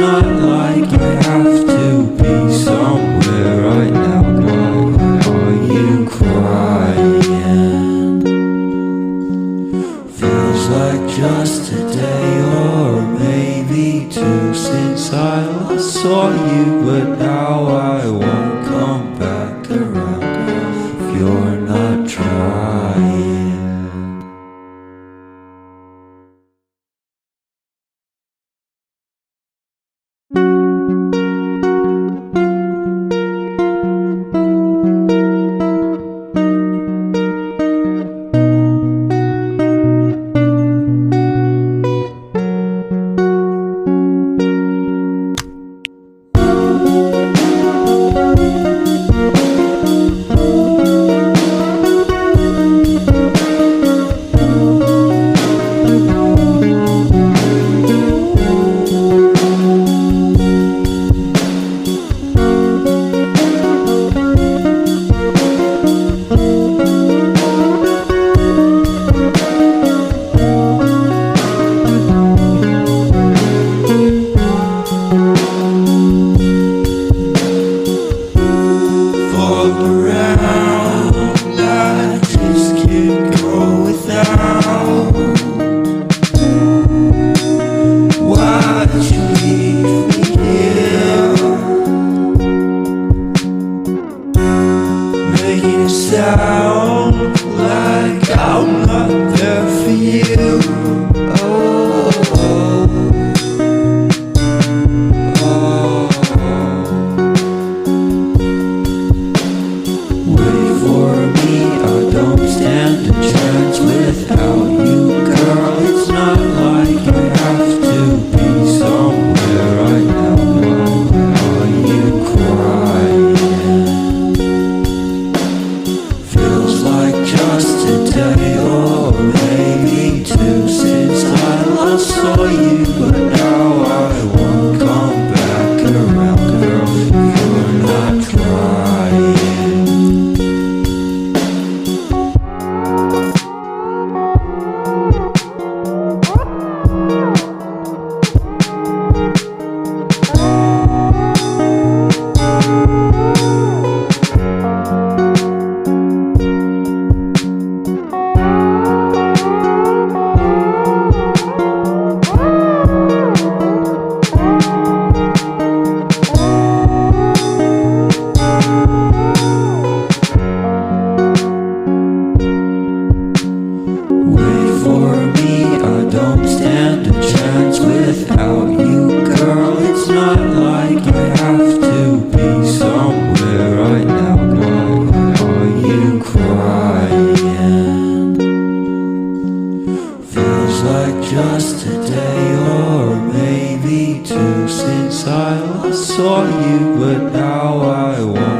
not like I have to be somewhere right now. Why are you crying? Feels like just a day or maybe two since I last saw you, but now I won't come back around if you're not trying. Sound like I'm not there for you. Oh, wait for me, I don't stand a chance without you, girl. It's not like I have to be somewhere right now. Why are you crying? Just a day or maybe two since I last saw you, but now I won't come back around, girl. You're not trying. Don't stand a chance without you, girl. It's not like I have to be somewhere right now. Why are you crying? Feels like just a day or maybe two since I last saw you, but now I won't